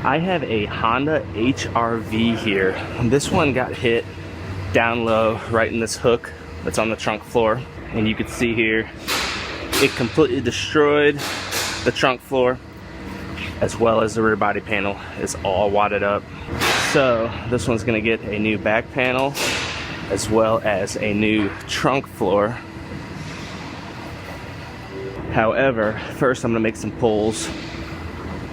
I have a Honda HRV here. This one got hit down low right in this hook that's on the trunk floor. And you can see here, it completely destroyed the trunk floor, as well as the rear body panel is all wadded up. So this one's gonna get a new back panel, as well as a new trunk floor. However, first I'm gonna make some pulls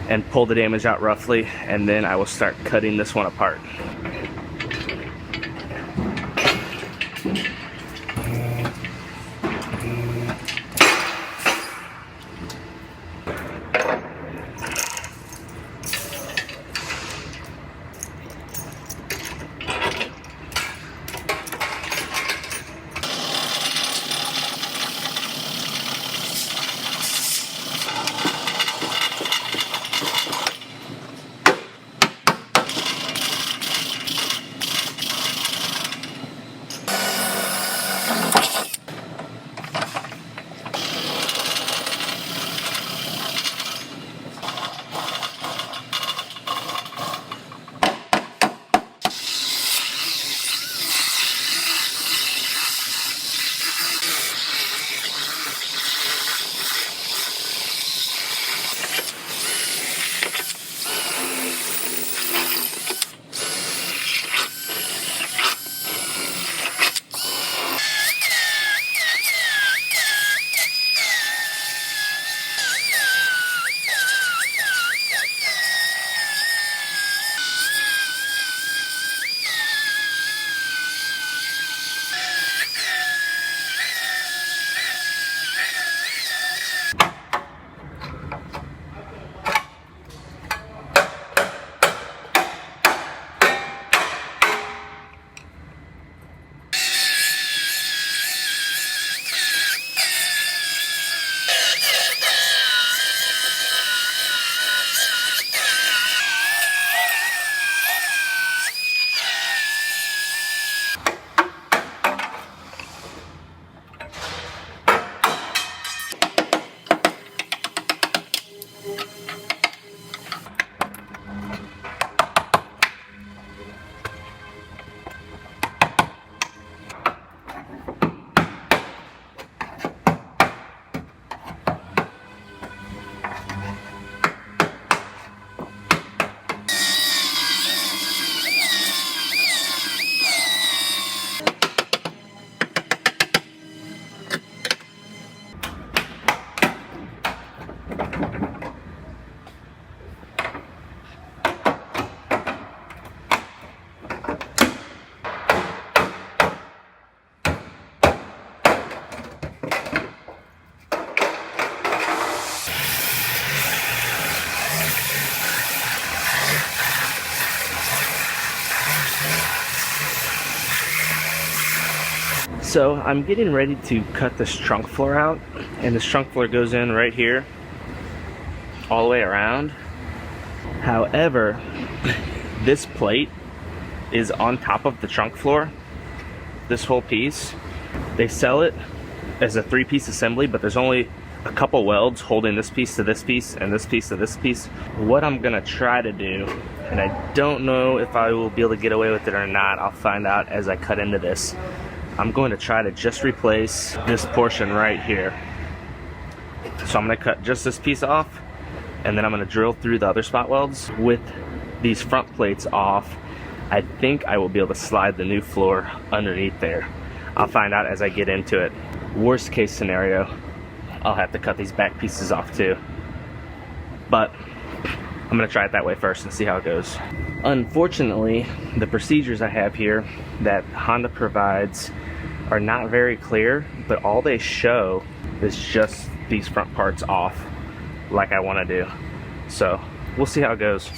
and pull the damage out roughly, and then I will start cutting this one apart. So I'm getting ready to cut this trunk floor out, and this trunk floor goes in right here all the way around. However, this plate is on top of the trunk floor, this whole piece. They sell it as a 3-piece assembly, but there's only a couple welds holding this piece to this piece and this piece to this piece. What I'm gonna try to do, and I don't know if I will be able to get away with it or not, I'll find out as I cut into this. I'm going to try to just replace this portion right here. So I'm going to cut just this piece off, and then I'm going to drill through the other spot welds. With these front plates off, I think I will be able to slide the new floor underneath there. I'll find out as I get into it. Worst case scenario, I'll have to cut these back pieces off too. But I'm going to try it that way first and see how it goes. Unfortunately, the procedures I have here that Honda provides are not very clear, but all they show is just these front parts off like I want to do. So we'll see how it goes.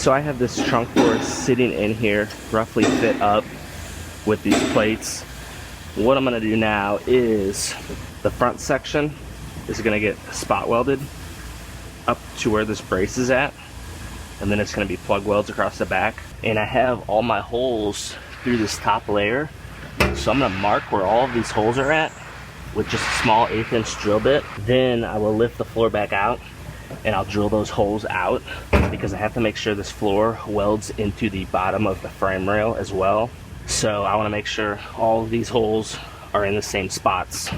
So I have this trunk floor sitting in here, roughly fit up with these plates. What I'm gonna do now is the front section is gonna get spot welded up to where this brace is at, and then it's gonna be plug welds across the back. And I have all my holes through this top layer, so I'm gonna mark where all of these holes are at with just a small 1/8 inch drill bit. Then I will lift the floor back out and I'll drill those holes out, because I have to make sure this floor welds into the bottom of the frame rail as well. So I want to make sure all of these holes are in the same spots.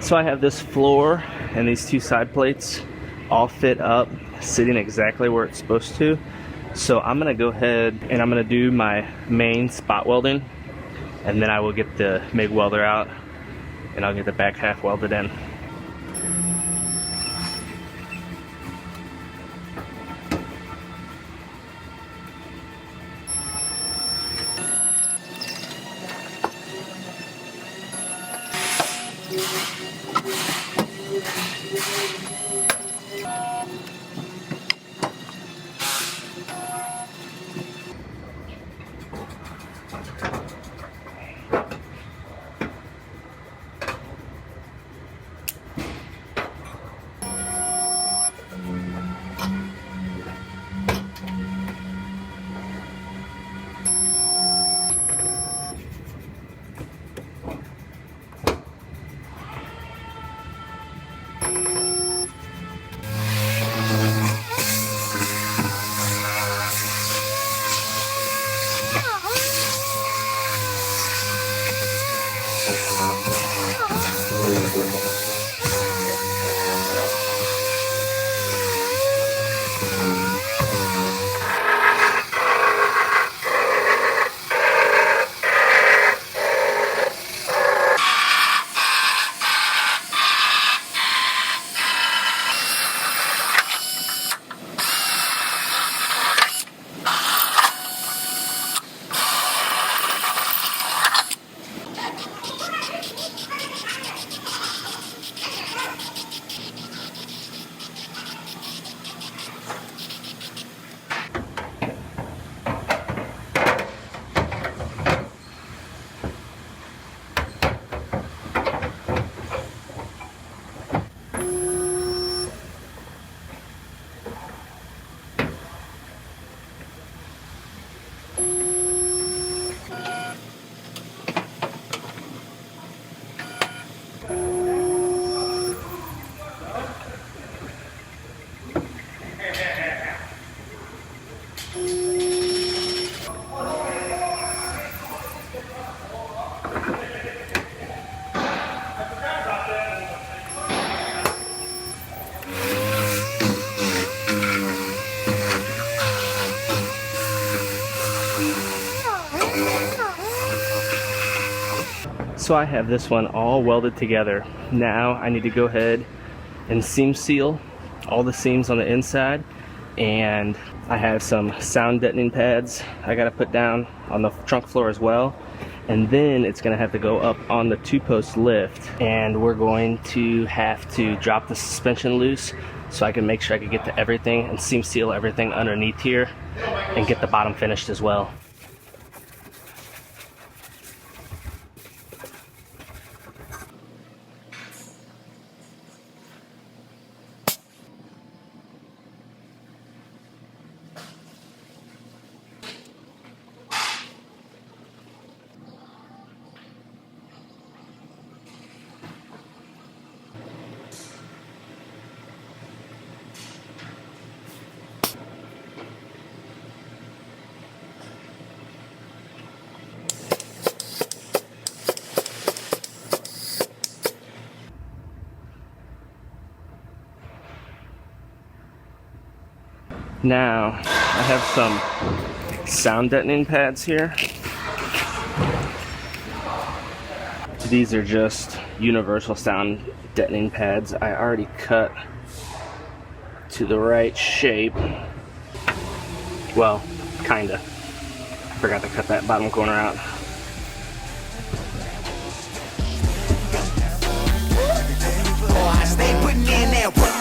So I have this floor and these two side plates all fit up, sitting exactly where it's supposed to. So I'm gonna go ahead and I'm gonna do my main spot welding, and then I will get the MIG welder out and I'll get the back half welded in. So I have this one all welded together. Now I need to go ahead and seam seal all the seams on the inside, and I have some sound deadening pads I gotta put down on the trunk floor as well. and then it's gonna have to go up on the 2-post lift, and we're going to have to drop the suspension loose so I can make sure I can get to everything and seam seal everything underneath here and get the bottom finished as well. Now, I have some sound deadening pads here. These are just universal sound deadening pads. I already cut to the right shape. Well, kinda. Forgot to cut that bottom corner out. I stay putting in that work.